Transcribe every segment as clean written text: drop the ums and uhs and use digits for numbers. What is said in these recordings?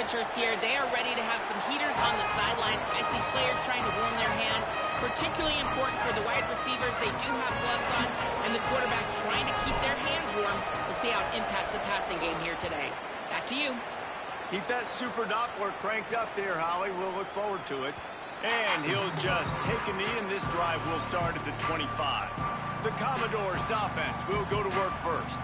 temperatures here. They are ready to have some heaters on the sideline. I see players trying to warm their hands. Particularly important for the wide receivers. They do have gloves on, and the quarterback's trying to keep their hands warm. We'll see how it impacts the passing game here today. Back to you. Keep that super Doppler cranked up there, Holly. We'll look forward to it. And he'll just take a knee, and this drive will start at the 25. The Commodores' offense will go to work first.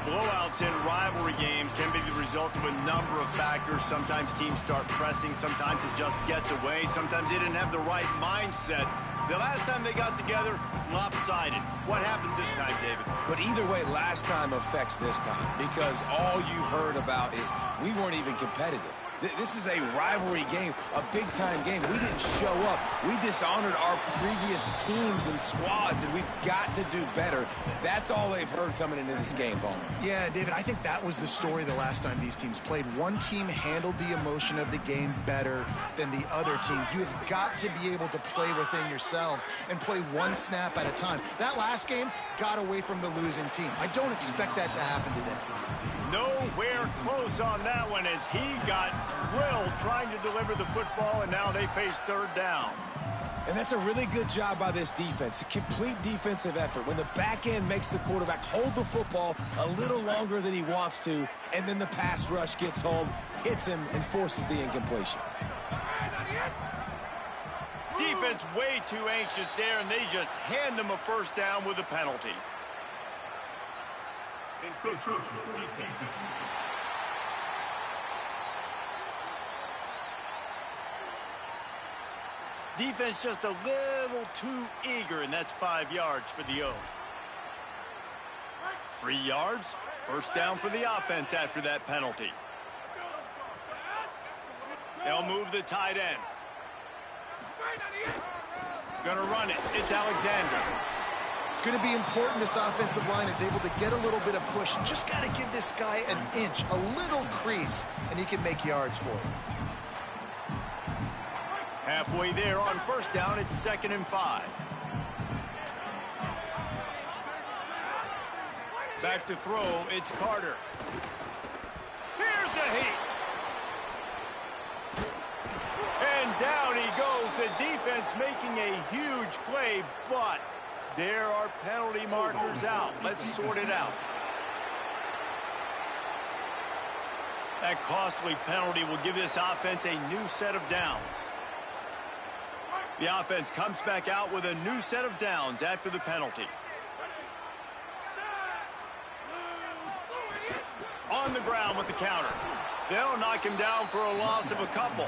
Blowouts in rivalry games can be the result of a number of factors. Sometimes teams start pressing. Sometimes it just gets away. Sometimes they didn't have the right mindset. The last time they got together, lopsided. What happens this time, David? But either way, last time affects this time because all you heard about is we weren't even competitive. This is a rivalry game, a big-time game. We didn't show up. We dishonored our previous teams and squads, and we've got to do better. That's all they've heard coming into this game, Bowman. Yeah, David, I think that was the story the last time these teams played. One team handled the emotion of the game better than the other team. You have got to be able to play within yourselves and play one snap at a time. That last game got away from the losing team. I don't expect that to happen today. Nowhere close on that one as he got drilled trying to deliver the football, and now they face third down. And that's a really good job by this defense, a complete defensive effort. When the back end makes the quarterback hold the football a little longer than he wants to, and then the pass rush gets home, hits him, and forces the incompletion. Defense way too anxious there, and they just hand them a first down with a penalty. Defense just a little too eager, and that's 5 yards for the O. 3 yards, first down for the offense after that penalty. They'll move the tight end. Gonna run it. It's Alexander. It's going to be important this offensive line is able to get a little bit of push. Just got to give this guy an inch, a little crease, and he can make yards for it. Halfway there on first down, it's 2nd and 5. Back to throw, it's Carter. Here's a heat. And down he goes. The defense making a huge play, but there are penalty markers out. Let's sort it out. That costly penalty will give this offense a new set of downs. The offense comes back out with a new set of downs after the penalty. On the ground with the counter. They'll knock him down for a loss of a couple.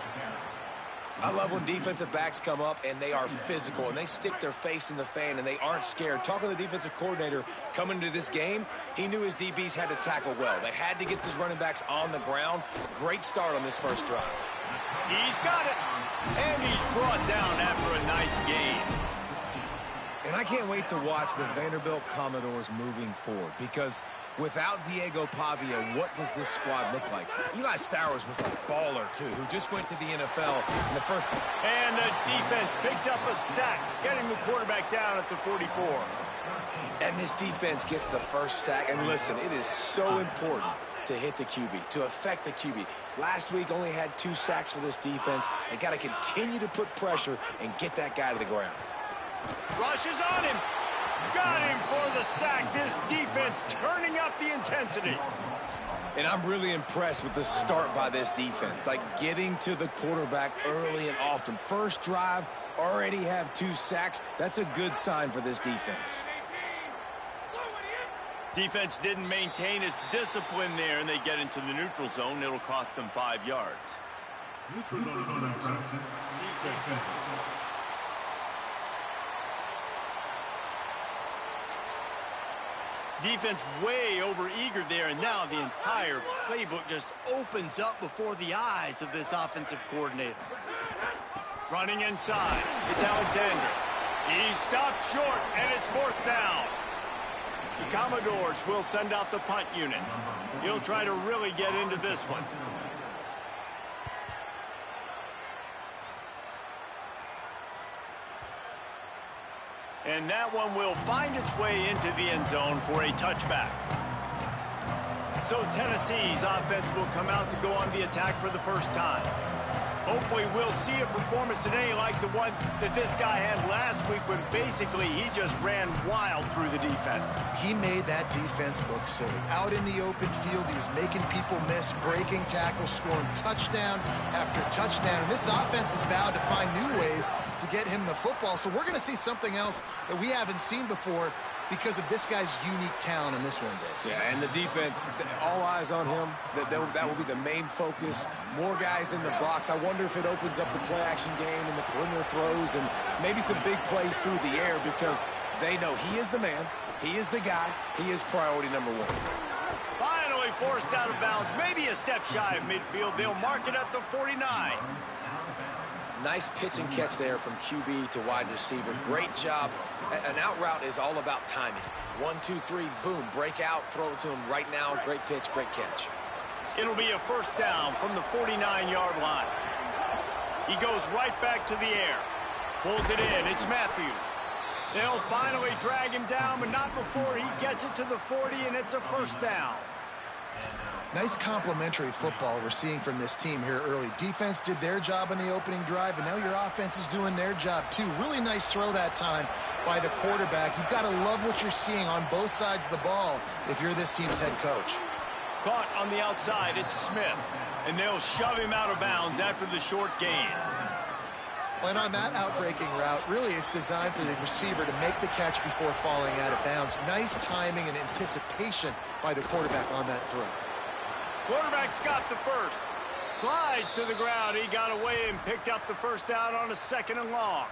I love when defensive backs come up and they are physical and they stick their face in the fan and they aren't scared. Talking to the defensive coordinator coming into this game, he knew his DBs had to tackle well. They had to get these running backs on the ground. Great start on this first drive. He's got it. And he's brought down after a nice gain. And I can't wait to watch the Vanderbilt Commodores moving forward because without Diego Pavia, what does this squad look like? Eli Stowers was a baller, too, who just went to the NFL in the first. And the defense picks up a sack, getting the quarterback down at the 44. And this defense gets the first sack. And listen, it is so important to hit the QB, to affect the QB. Last week only had 2 sacks for this defense. They got to continue to put pressure and get that guy to the ground. Rushes on him. Got him for the sack. This defense turning up the intensity. And I'm really impressed with the start by this defense, like getting to the quarterback early and often. First drive, already have 2 sacks. That's a good sign for this defense. Defense didn't maintain its discipline there, and they get into the neutral zone. It'll cost them 5 yards. Neutral zone. Defense way over-eager there, and now the entire playbook just opens up before the eyes of this offensive coordinator. Running inside, it's Alexander. He stopped short, and it's 4th down. The Commodores will send out the punt unit. He'll try to really get into this one. And that one will find its way into the end zone for a touchback. So Tennessee's offense will come out to go on the attack for the first time. Hopefully we'll see a performance today like the one that this guy had last week when basically he just ran wild through the defense. He made that defense look silly. Out in the open field, he was making people miss, breaking tackles, scoring touchdown after touchdown. And this offense has vowed to find new ways to get him the football. So we're going to see something else that we haven't seen before because of this guy's unique talent in this one, Dave. Yeah, and the defense, all eyes on him. That will be the main focus. More guys in the box. I wonder if it opens up the play-action game and the perimeter throws and maybe some big plays through the air because they know he is the man, he is the guy, he is priority number one. Finally forced out of bounds, maybe a step shy of midfield. They'll mark it at the 49. Nice pitch and catch there from QB to wide receiver. Great job. An out route is all about timing. 1, 2, 3, boom, break out, throw it to him right now. Great pitch, great catch. It'll be a first down from the 49-yard line. He goes right back to the air. Pulls it in. It's Matthews. They'll finally drag him down, but not before he gets it to the 40, and it's a first down. Nice complementary football we're seeing from this team here early. Defense did their job on the opening drive, and now your offense is doing their job too. Really nice throw that time by the quarterback. You've got to love what you're seeing on both sides of the ball if you're this team's head coach. Caught on the outside, it's Smith. And they'll shove him out of bounds after the short gain. And on that outbreaking route, really it's designed for the receiver to make the catch before falling out of bounds. Nice timing and anticipation by the quarterback on that throw. Quarterback's got the first. Slides to the ground. He got away and picked up the first down on a 2nd and long.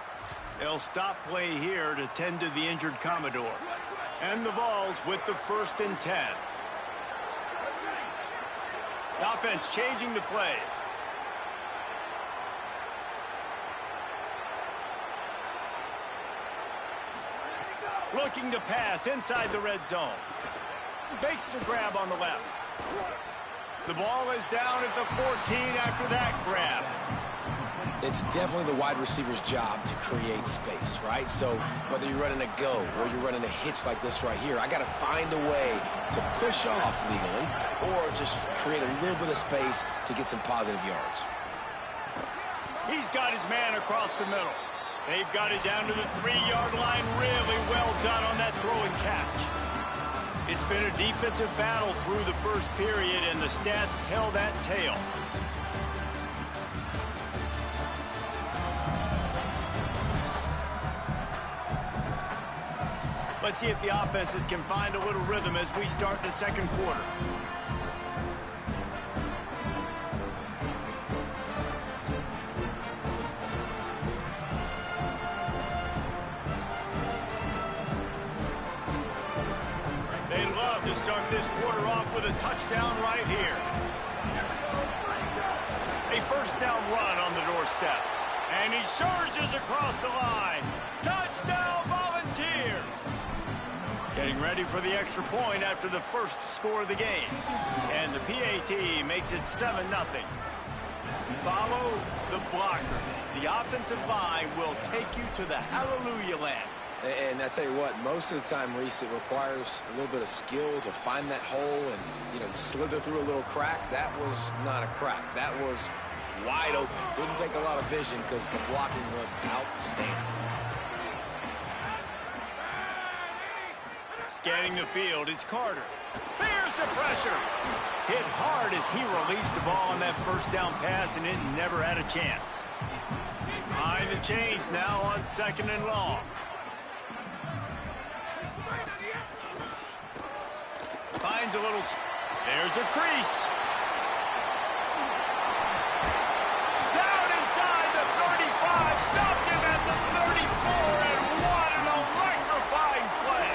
They'll stop play here to tend to the injured Commodore. And the Vols with the 1st and 10. The offense changing the play. Looking to pass inside the red zone. Makes the grab on the left. The ball is down at the 14 after that grab. It's definitely the wide receiver's job to create space, right? So whether you're running a go or you're running a hitch like this right here, I got to find a way to push off legally or just create a little bit of space to get some positive yards. He's got his man across the middle. They've got it down to the 3-yard line. Really well done on that throw and catch. It's been a defensive battle through the first period, and the stats tell that tale. Let's see if the offenses can find a little rhythm as we start the second quarter. They'd love to start this quarter off with a touchdown right here. A first down run on the doorstep. And he surges across the line. Touchdown, Volunteers! Getting ready for the extra point after the first score of the game. And the PAT makes it 7-0. Follow the blockers. The offensive line will take you to the hallelujah land. And I tell you what, most of the time, Reese, it requires a little bit of skill to find that hole and, slither through a little crack. That was not a crack. That was wide open. Didn't take a lot of vision because the blocking was outstanding. Scanning the field, it's Carter. There's the pressure. Hit hard as he released the ball on that first down pass, and it never had a chance. Behind the chains now on 2nd and long. Finds a little... There's a crease. Down inside the 35. Stopped him at the 34, and what an electrifying play.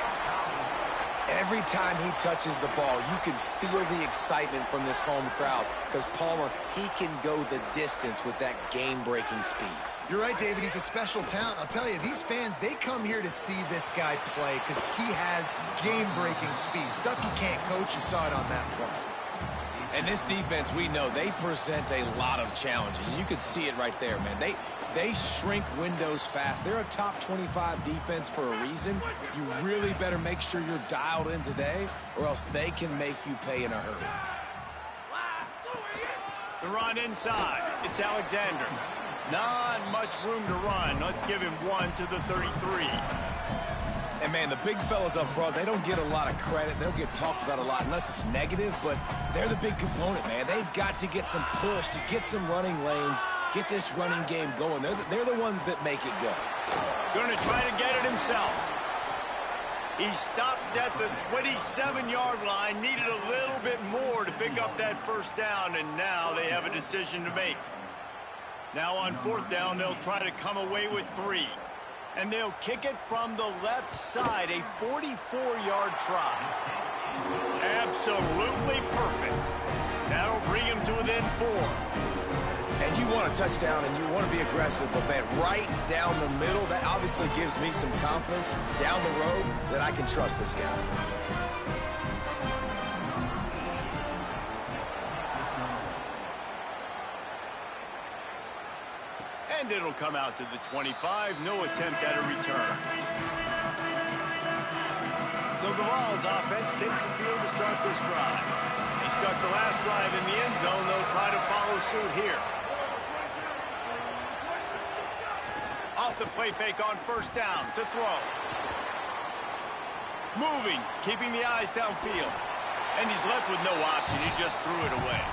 Every time he touches the ball, you can feel the excitement from this home crowd because Palmer, he can go the distance with that game-breaking speed. You're right, David. He's a special talent. I'll tell you, these fans, they come here to see this guy play because he has game-breaking speed. Stuff you can't coach. You saw it on that play. And this defense, we know, they present a lot of challenges. And you can see it right there, man. They shrink windows fast. They're a top 25 defense for a reason. You really better make sure you're dialed in today, or else they can make you pay in a hurry. The run inside. It's Alexander. Not much room to run. Let's give him 1 to the 33. And, man, the big fellas up front, they don't get a lot of credit. They don't get talked about a lot unless it's negative, but they're the big component, man. They've got to get some push, to get some running lanes, get this running game going. They're the ones that make it go. Going to try to get it himself. He stopped at the 27-yard line, needed a little bit more to pick up that first down, and now they have a decision to make. Now on 4th down, they'll try to come away with 3. And they'll kick it from the left side, a 44-yard try. Absolutely perfect. That'll bring him to within 4. And you want a touchdown and you want to be aggressive, but, man, right down the middle, that obviously gives me some confidence down the road that I can trust this guy. And it'll come out to the 25. No attempt at a return. So the Vols offense takes the field to start this drive. They stuck the last drive in the end zone. They'll try to follow suit here. Off the play fake on 1st down to throw. Moving, keeping the eyes downfield. And he's left with no option. He just threw it away.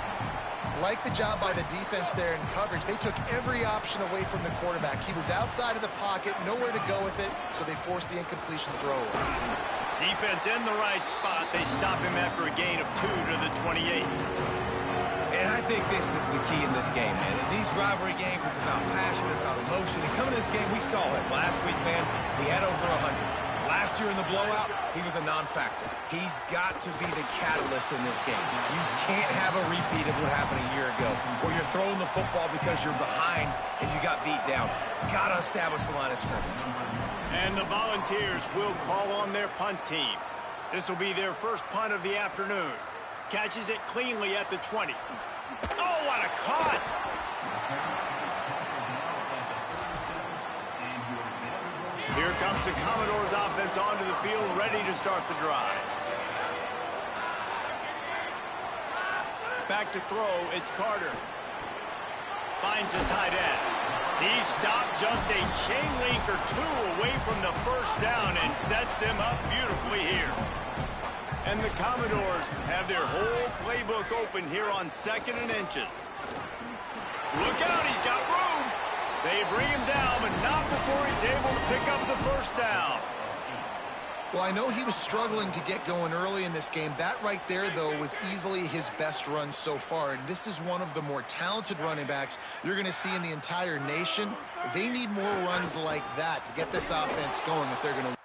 Like the job by the defense there in coverage. They took every option away from the quarterback. He was outside of the pocket, nowhere to go with it, so they forced the incompletion throw. Defense in the right spot. They stop him after a gain of 2 to the 28. And I think this is the key in this game, man. In these rivalry games, it's about passion, about emotion. And coming to this game, we saw him last week, man. He had over 100. Last year in the blowout, he was a non-factor. He's got to be the catalyst in this game. You can't have a repeat of what happened a year ago, where you're throwing the football because you're behind and you got beat down. Got to establish the line of scrimmage. And the Volunteers will call on their punt team. This will be their first punt of the afternoon. Catches it cleanly at the 20. Oh, what a cut! Here comes the Commodores offense onto the field, ready to start the drive. Back to throw, it's Carter. Finds the tight end. He stopped just a chain link or 2 away from the first down and sets them up beautifully here. And the Commodores have their whole playbook open here on 2nd and inches. Look out, he's got room. They bring him down, but not before he's able to pick up the first down. Well, I know he was struggling to get going early in this game. That right there, though, was easily his best run so far. And this is one of the more talented running backs you're going to see in the entire nation. They need more runs like that to get this offense going if they're going to.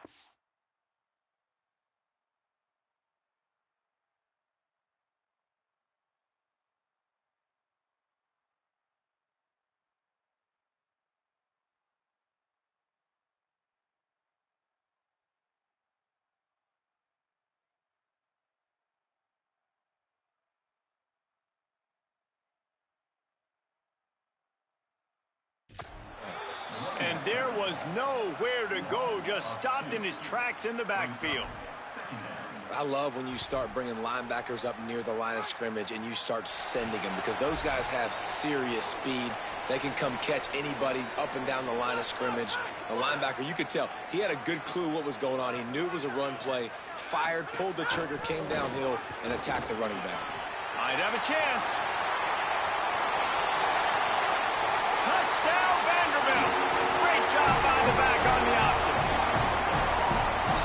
And there was nowhere to go, just stopped in his tracks in the backfield. I love when you start bringing linebackers up near the line of scrimmage and you start sending them, because those guys have serious speed. They can come catch anybody up and down the line of scrimmage. The linebacker, you could tell, he had a good clue what was going on. He knew it was a run play, fired, pulled the trigger, came downhill, and attacked the running back. Might have a chance. Touchdown, Vanderbilt. Great job by the back on the option.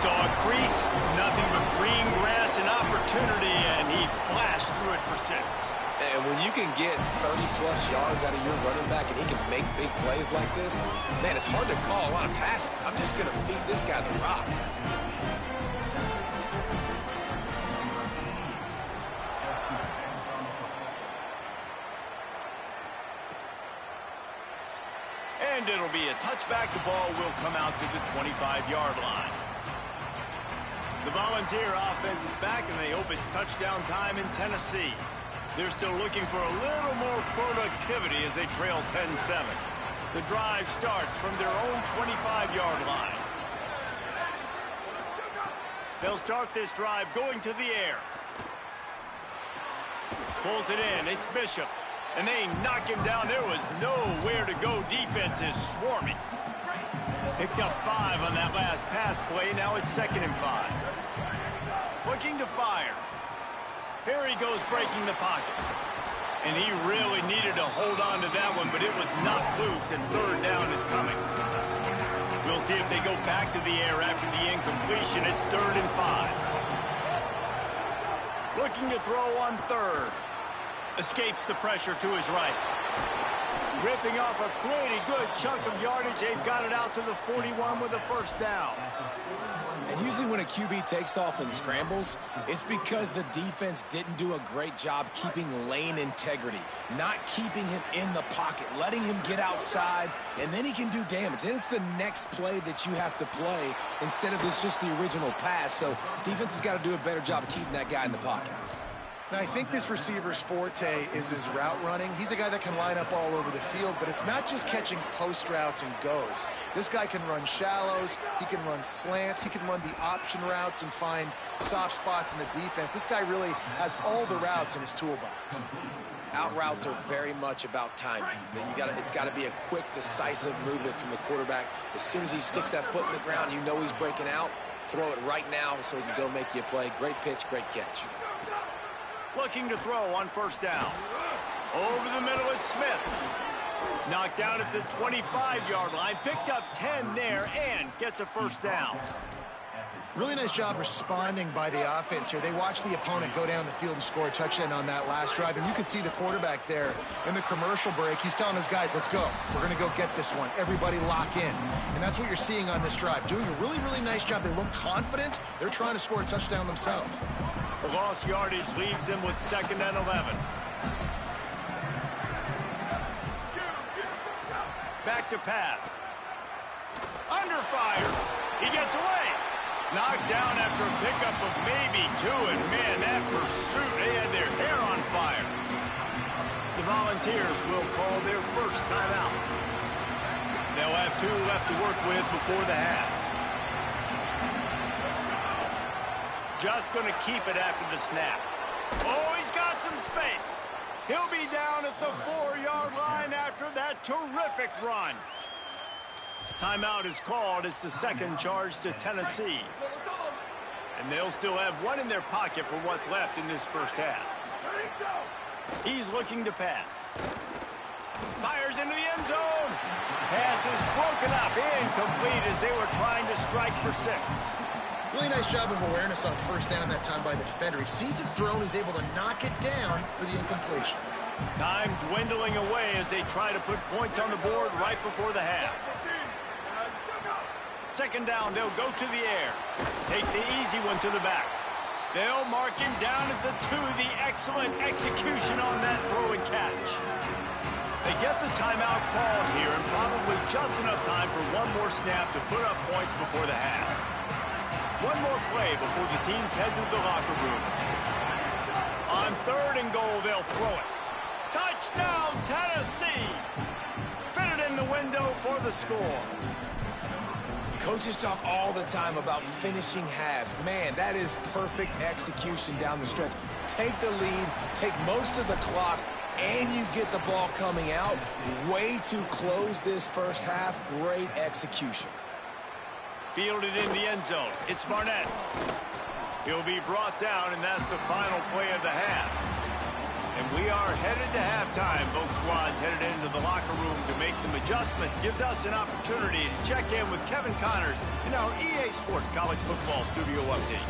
Saw a crease, nothing but green grass and opportunity, and he flashed through it for 6. And when you can get 30-plus yards out of your running back and he can make big plays like this, man, it's hard to call a lot of passes. I'm just going to feed this guy the rock. And it'll be a touchback. The ball will come out to the 25-yard line. The Volunteer offense is back, and they hope it's touchdown time in Tennessee. They're still looking for a little more productivity as they trail 10-7. The drive starts from their own 25-yard line. They'll start this drive going to the air. Pulls it in. It's Bishop. And they knock him down. There was nowhere to go. Defense is swarming. Picked up 5 on that last pass play. Now it's 2nd and 5. Looking to fire. Here he goes breaking the pocket. And he really needed to hold on to that one, but it was knocked loose, and 3rd down is coming. We'll see if they go back to the air after the incompletion. It's 3rd and 5. Looking to throw on 3rd. Escapes the pressure to his right. Ripping off a pretty good chunk of yardage. They've got it out to the 41 with a 1st down. And usually when a QB takes off and scrambles, it's because the defense didn't do a great job keeping lane integrity, not keeping him in the pocket, letting him get outside, and then he can do damage. And it's the next play that you have to play instead of this just the original pass. So defense has got to do a better job of keeping that guy in the pocket. Now, I think this receiver's forte is his route running. He's a guy that can line up all over the field, but it's not just catching post routes and goes. This guy can run shallows, he can run slants, he can run the option routes and find soft spots in the defense. This guy really has all the routes in his toolbox. Out routes are very much about timing. It's got to be a quick, decisive movement from the quarterback. As soon as he sticks that foot in the ground, you know he's breaking out. Throw it right now so he can go make you a play. Great pitch, great catch. Looking to throw on 1st down. Over the middle, it's Smith. Knocked down at the 25-yard line. Picked up 10 there and gets a 1st down. Really nice job responding by the offense here. They watched the opponent go down the field and score a touchdown on that last drive. And you can see the quarterback there in the commercial break. He's telling his guys, let's go. We're going to go get this one. Everybody lock in. And that's what you're seeing on this drive. Doing a really, really nice job. They look confident. They're trying to score a touchdown themselves. The lost yardage leaves them with 2nd and 11. Back to pass. Under fire. He gets away. Knocked down after a pickup of maybe 2. And, man, that pursuit, they had their hair on fire. The Volunteers will call their 1st timeout. They'll have 2 left to work with before the half. Just going to keep it after the snap. Oh, he's got some space. He'll be down at the 4-yard line after that terrific run. Timeout is called. It's the 2nd charge to Tennessee. And they'll still have 1 in their pocket for what's left in this 1st half. He's looking to pass. Fires into the end zone. Pass is broken up. Incomplete as they were trying to strike for 6. Really nice job of awareness on 1st down that time by the defender. He sees it thrown. He's able to knock it down for the incompletion. Time dwindling away as they try to put points on the board right before the half. 2nd down, they'll go to the air. Takes the easy one to the back. They'll mark him down at the 2. The excellent execution on that throw and catch. They get the timeout called here, and probably just enough time for 1 more snap to put up points before the half. 1 more play before the teams head to the locker rooms. On 3rd and goal, they'll throw it. Touchdown, Tennessee! Fitted in the window for the score. Coaches talk all the time about finishing halves. Man, that is perfect execution down the stretch. Take the lead, take most of the clock, and you get the ball coming out. Way to close this 1st half. Great execution. Fielded in the end zone. It's Barnett. He'll be brought down, and that's the final play of the half. And we are headed to halftime. Both squads headed into the locker room to make some adjustments. Gives us an opportunity to check in with Kevin Connors in our EA Sports College Football Studio Update.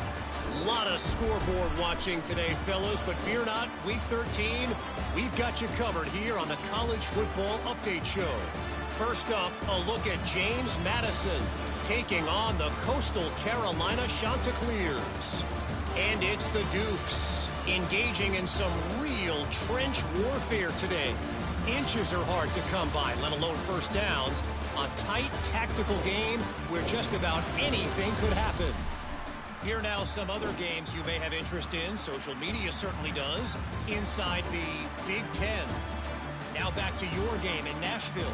A lot of scoreboard watching today, fellas, but fear not, Week 13, we've got you covered here on the College Football Update Show. First up, a look at James Madison taking on the Coastal Carolina Chanticleers. And it's the Dukes engaging in some real trench warfare today. Inches are hard to come by, let alone 1st downs. A tight tactical game where just about anything could happen. Here now some other games you may have interest in. Social media certainly does. Inside the Big Ten. Now back to your game in Nashville.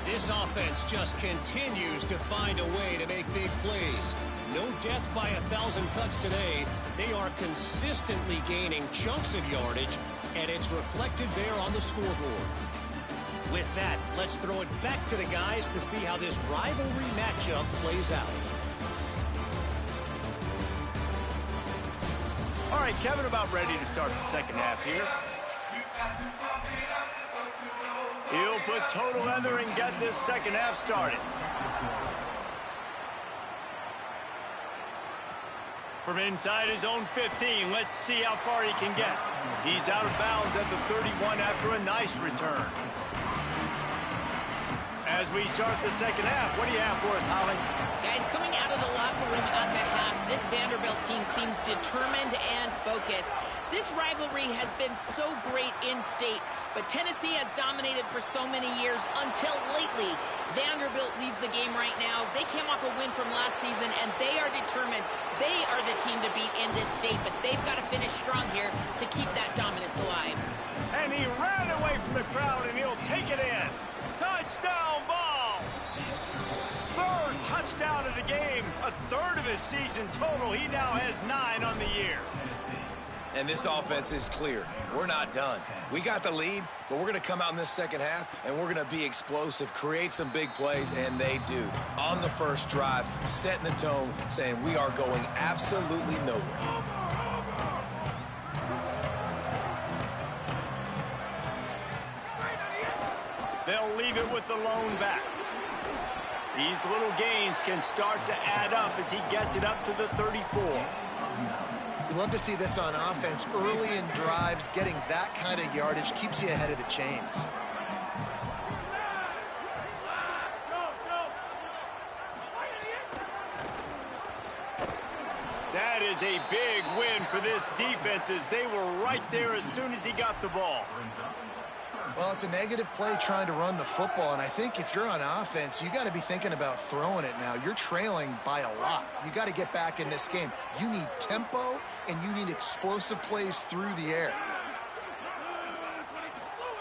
This offense just continues to find a way to make big plays. No death by 1,000 cuts today. They are consistently gaining chunks of yardage, and it's reflected there on the scoreboard. With that, let's throw it back to the guys to see how this rivalry matchup plays out. All right, Kevin, about ready to start the second half here. He'll put total leather and get this second half started. From inside his own 15, let's see how far he can get. He's out of bounds at the 31 after a nice return. As we start the second half, what do you have for us, Holly? Guys, coming out of the locker room at the half, this Vanderbilt team seems determined and focused. This rivalry has been so great in-state, but Tennessee has dominated for so many years until lately. Vanderbilt leads the game right now. They came off a win from last season, and they are determined. They are the team to beat in this state, but they've got to finish strong here to keep that dominance alive. And he ran away from the crowd, and he'll take it in. Touchdown ball! Third touchdown of the game. A third of his season total. He now has 9 on the year. And this offense is clear. We're not done. We got the lead, but we're going to come out in this second half, and we're going to be explosive, create some big plays, and they do. On the first drive, setting the tone, saying we are going absolutely nowhere. They'll leave it with the lone back. These little gains can start to add up as he gets it up to the 34. You love to see this on offense. Early in drives, getting that kind of yardage keeps you ahead of the chains. That is a big win for this defense as they were right there as soon as he got the ball. Well, it's a negative play trying to run the football, and I think if you're on offense, you got to be thinking about throwing it now. You're trailing by a lot. You got to get back in this game. You need tempo, and you need explosive plays through the air.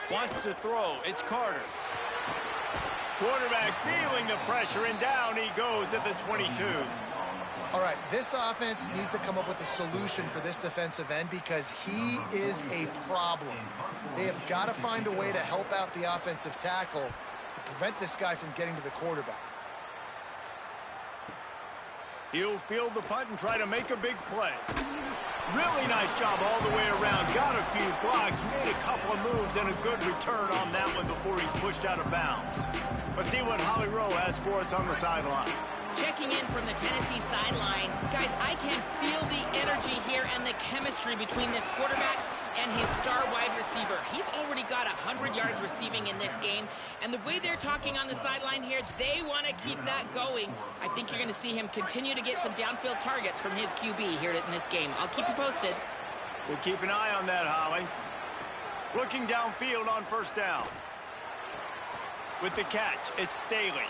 Wants to throw. It's Carter. Quarterback feeling the pressure, and down he goes at the 22. All right, this offense needs to come up with a solution for this defensive end because he is a problem. They have got to find a way to help out the offensive tackle to prevent this guy from getting to the quarterback. He'll field the punt and try to make a big play. Really nice job all the way around. Got a few blocks, made a couple of moves, and a good return on that one before he's pushed out of bounds. Let's see what Holly Rowe has for us on the sideline. Checking in from the Tennessee sideline. Guys, I can feel the energy here and the chemistry between this quarterback and his star wide receiver. He's already got 100 yards receiving in this game. And the way they're talking on the sideline here, they want to keep that going. I think you're going to see him continue to get some downfield targets from his QB here in this game. I'll keep you posted. We'll keep an eye on that, Holly. Looking downfield on first down. With the catch, it's Staley.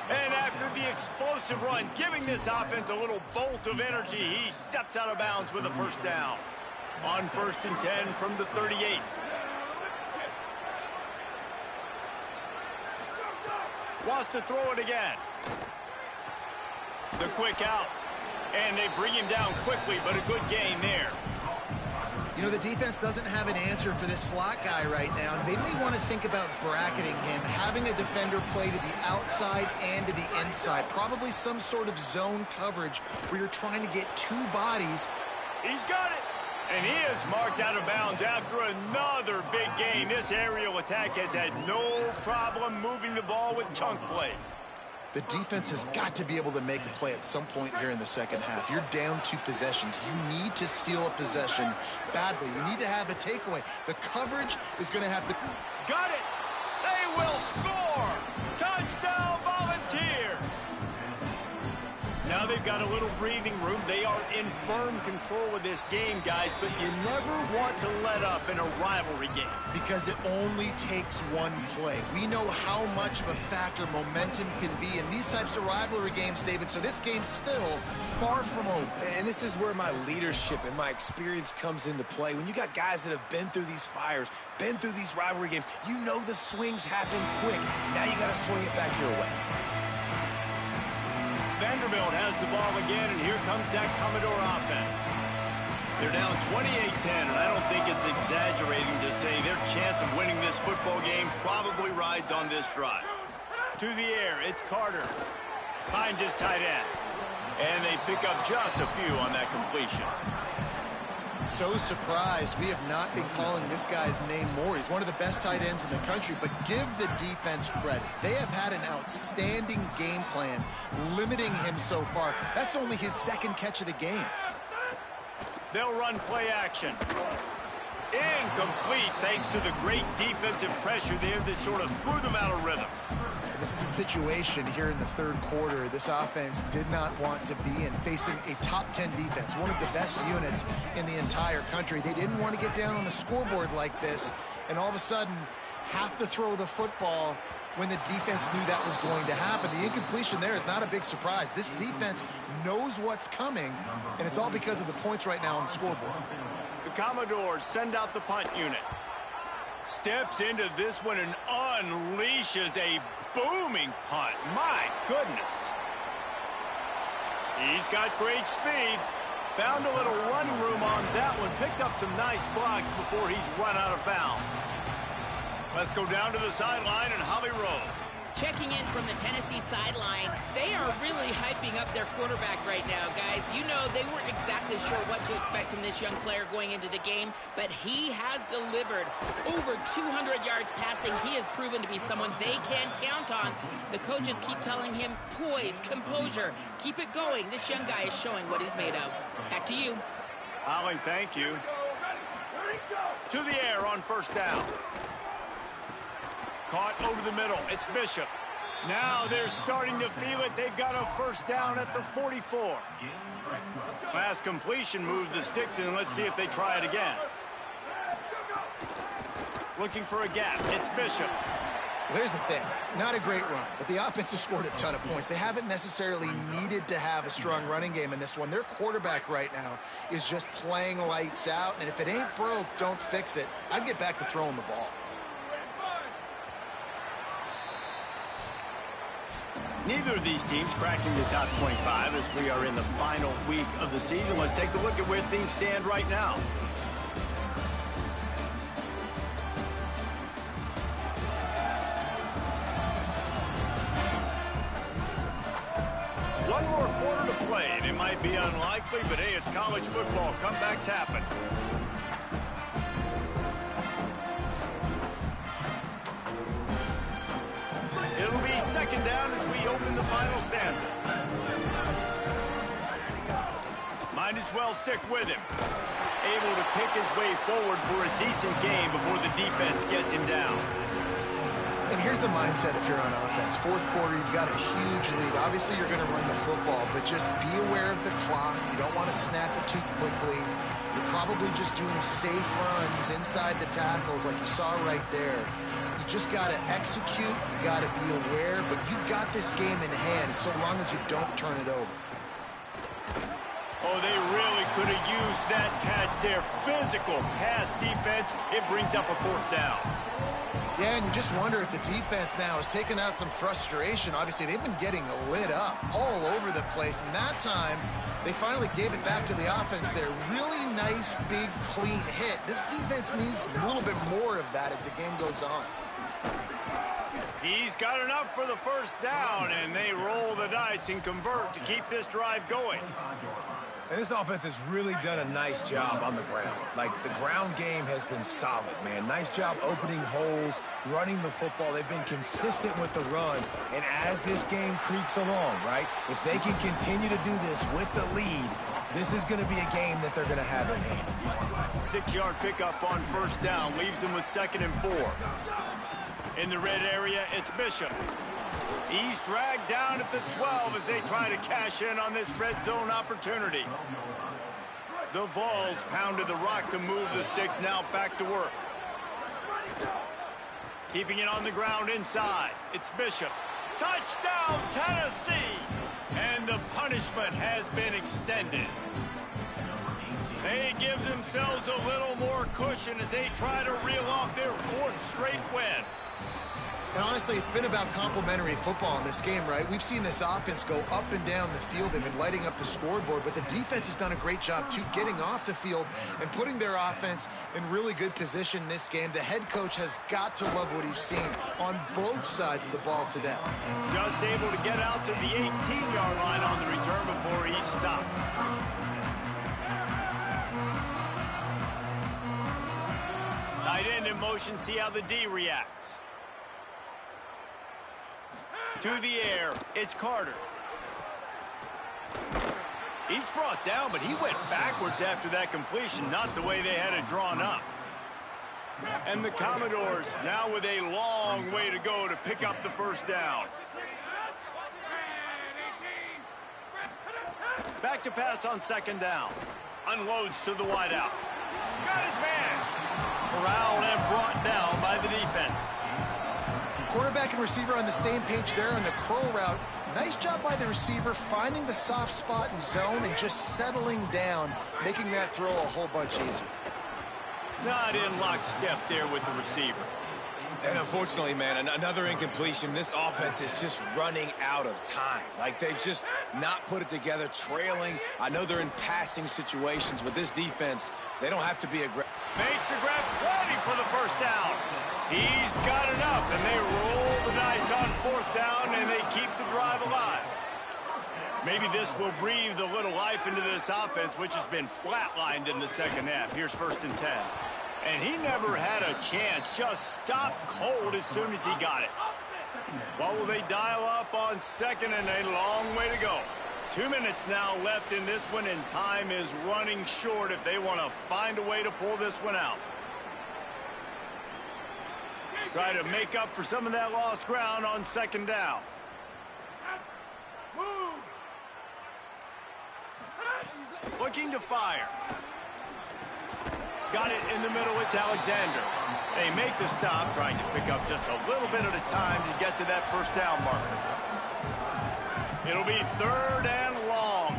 And after the explosive run, giving this offense a little bolt of energy, he steps out of bounds with a first down. On 1st and 10 from the 38. Wants to throw it again. The quick out. And they bring him down quickly, but a good gain there. You know, the defense doesn't have an answer for this slot guy right now. They may want to think about bracketing him, having a defender play to the outside and to the inside. Probably some sort of zone coverage where you're trying to get two bodies. He's got it. And he is marked out of bounds after another big gain. This aerial attack has had no problem moving the ball with chunk plays. The defense has got to be able to make a play at some point here in the second half. You're down 2 possessions. You need to steal a possession badly. You need to have a takeaway. The coverage is going to have to... Got it! They will score! Touchdown, Volunteers! Now Now they've got a little breathing room. They are in firm control of this game, guys, but you never want to let up in a rivalry game. Because it only takes one play. We know how much of a factor momentum can be in these types of rivalry games, David, so this game's still far from over. And this is where my leadership and my experience comes into play. When you got guys that have been through these fires, been through these rivalry games, you know the swings happen quick. Now you got to swing it back your way. Vanderbilt has the ball again, and here comes that Commodore offense. They're down 28-10, and I don't think it's exaggerating to say their chance of winning this football game probably rides on this drive. To the air, it's Carter. Finds his tight end. And they pick up just a few on that completion. So surprised we have not been calling this guy's name more. He's one of the best tight ends in the country, but give the defense credit. They have had an outstanding game plan limiting him so far. That's only his second catch of the game. They'll run play action. Incomplete thanks to the great defensive pressure there that sort of threw them out of rhythm. This is a situation here in the third quarter this offense did not want to be in, facing a top 10 defense, one of the best units in the entire country. They didn't want to get down on the scoreboard like this and all of a sudden have to throw the football when the defense knew that was going to happen. The incompletion there is not a big surprise. This defense knows what's coming, and it's all because of the points right now on the scoreboard. The Commodores send out the punt unit. Steps into this one and unleashes a booming punt. My goodness. He's got great speed. Found a little running room on that one. Picked up some nice blocks before he's run out of bounds. Let's go down to the sideline and Holly Rowe. Checking in from the Tennessee sideline, they are really hyping up their quarterback right now, guys. You know, they weren't exactly sure what to expect from this young player going into the game, but he has delivered over 200 yards passing. He has proven to be someone they can count on. The coaches keep telling him, poise, composure, keep it going. This young guy is showing what he's made of. Back to you. Holly, thank you. To the air on first down. Caught over the middle. It's Bishop. Now they're starting to feel it. They've got a first down at the 44. Pass completion moved the sticks in. Let's see if they try it again. Looking for a gap. It's Bishop. Well, here's the thing. Not a great run, but the offense has scored a ton of points. They haven't necessarily needed to have a strong running game in this one. Their quarterback right now is just playing lights out, and if it ain't broke, don't fix it. I'd get back to throwing the ball. Neither of these teams cracking the top 25 as we are in the final week of the season. Let's take a look at where things stand right now. One more quarter to play, and it might be unlikely, but hey, it's college football. Comebacks happen. It'll be second down as we open the final stanza. Might as well stick with him. Able to pick his way forward for a decent game before the defense gets him down. And here's the mindset if you're on offense. Fourth quarter, you've got a huge lead. Obviously, you're going to run the football, but just be aware of the clock. You don't want to snap it too quickly. You're probably just doing safe runs inside the tackles like you saw right there. You just got to execute. You got to be aware, but you've got this game in hand so long as you don't turn it over. Oh, they really could have used that catch there. Physical pass defense. It brings up a fourth down. Yeah, and you just wonder if the defense now has taken out some frustration. Obviously, they've been getting lit up all over the place. And that time, they finally gave it back to the offense there. Really nice, big, clean hit. This defense needs a little bit more of that as the game goes on. He's got enough for the first down, and they roll the dice and convert to keep this drive going. And this offense has really done a nice job on the ground. Like, the ground game has been solid, man. Nice job opening holes, running the football. They've been consistent with the run. And as this game creeps along, right, if they can continue to do this with the lead, this is going to be a game that they're going to have in hand. 6-yard pickup on first down leaves them with 2nd and 4. In the red area, it's Bishop. He's dragged down at the 12 as they try to cash in on this red zone opportunity. The Vols pounded the rock to move the sticks, now back to work. Keeping it on the ground inside. It's Bishop. Touchdown, Tennessee! And the punishment has been extended. They give themselves a little more cushion as they try to reel off their 4th straight win. And honestly, it's been about complementary football in this game, right? We've seen this offense go up and down the field. They've been lighting up the scoreboard, but the defense has done a great job, too, getting off the field and putting their offense in really good position in this game. The head coach has got to love what he's seen on both sides of the ball today. Just able to get out to the 18-yard line on the return before he stopped. Tight end in motion, see how the D reacts. To the air, it's Carter. He's brought down, but he went backwards after that completion, not the way they had it drawn up. And the Commodores now with a long way to go to pick up the first down. Back to pass on 2nd down. Unloads to the wideout. Got his man. Corralled and brought down by the defense. Quarterback and receiver on the same page there on the curl route. Nice job by the receiver finding the soft spot in zone and just settling down, making that throw a whole bunch easier. Not in lockstep there with the receiver. And unfortunately, man, another incompletion. This offense is just running out of time. Like, they've just not put it together, trailing. I know they're in passing situations, but this defense, they don't have to be aggressive. Makes the grab, plenty for the first down. He's got enough, and they roll the dice on 4th down, and they keep the drive alive. Maybe this will breathe a little life into this offense, which has been flatlined in the 2nd half. Here's 1st and 10. And he never had a chance, just stopped cold as soon as he got it. What will they dial up on 2nd and a long way to go? 2 minutes now left in this one, and time is running short if they want to find a way to pull this one out. Try to make up for some of that lost ground on 2nd down. Looking to fire. Got it in the middle, it's Alexander. They make the stop, trying to pick up just a little bit at a time to get to that 1st down marker. It'll be 3rd and long.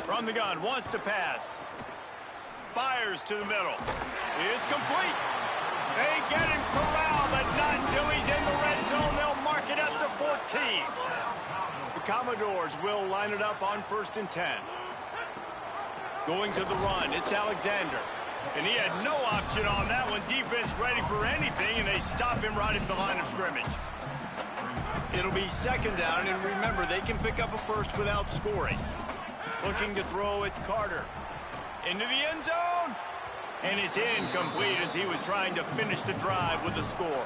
From the gun, wants to pass. Fires to the middle. It's complete. They get him corralled, but not until he's in the red zone. They'll mark it at the 14. The Commodores will line it up on 1st and 10. Going to the run, it's Alexander. And he had no option on that one. Defense ready for anything, and they stop him right at the line of scrimmage. It'll be 2nd down, and remember, they can pick up a first without scoring. Looking to throw, it's Carter. Into the end zone. And it's incomplete as he was trying to finish the drive with a score.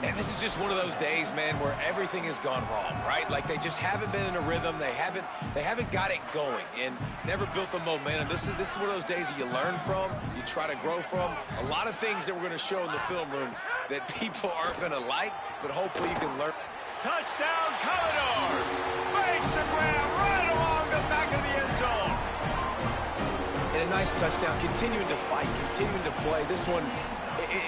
And this is just one of those days, man, where everything has gone wrong, right? Like, they just haven't been in a rhythm. They haven't got it going and never built the momentum. This is one of those days that you learn from, you try to grow from. A lot of things that we're going to show in the film room that people aren't going to like, but hopefully you can learn. Touchdown, Commodores! Makes the grab right along the back of the end zone. And a nice touchdown, continuing to fight, continuing to play. This one,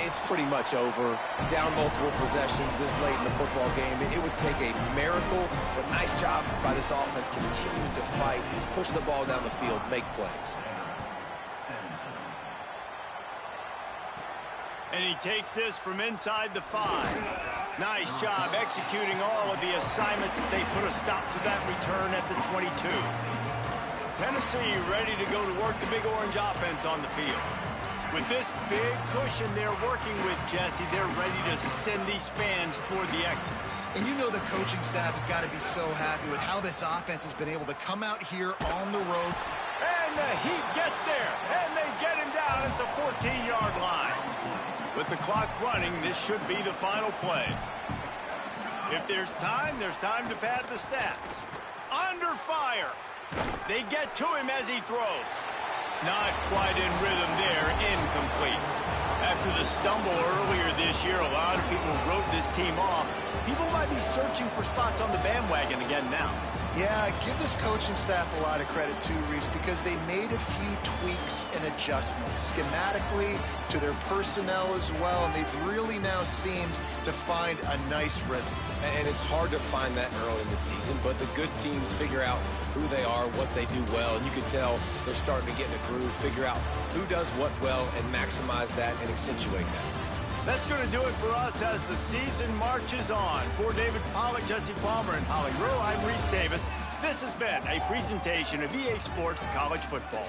it's pretty much over. Down multiple possessions this late in the football game. It would take a miracle, but nice job by this offense continuing to fight, push the ball down the field, make plays. And he takes this from inside the 5. Nice job executing all of the assignments as they put a stop to that return at the 22. Tennessee ready to go to work the Big Orange offense on the field. With this big cushion they're working with, Jesse, they're ready to send these fans toward the exits. And you know the coaching staff has got to be so happy with how this offense has been able to come out here on the road. And the heat gets there, and they get him down at the 14-yard line. With the clock running, this should be the final play. If there's time to pad the stats. Under fire. They get to him as he throws. Not quite in rhythm there, incomplete. After the stumble earlier this year, a lot of people wrote this team off. People might be searching for spots on the bandwagon again now. Yeah, give this coaching staff a lot of credit too, Reese, because they made a few tweaks and adjustments schematically to their personnel as well, and they've really now seemed to find a nice rhythm. And it's hard to find that early in the season, but the good teams figure out who they are, what they do well, and you can tell they're starting to get in a groove, figure out who does what well, and maximize that and accentuate that. That's going to do it for us as the season marches on. For David Pollack, Jesse Palmer, and Holly Rowe, I'm Reese Davis. This has been a presentation of EA Sports College Football.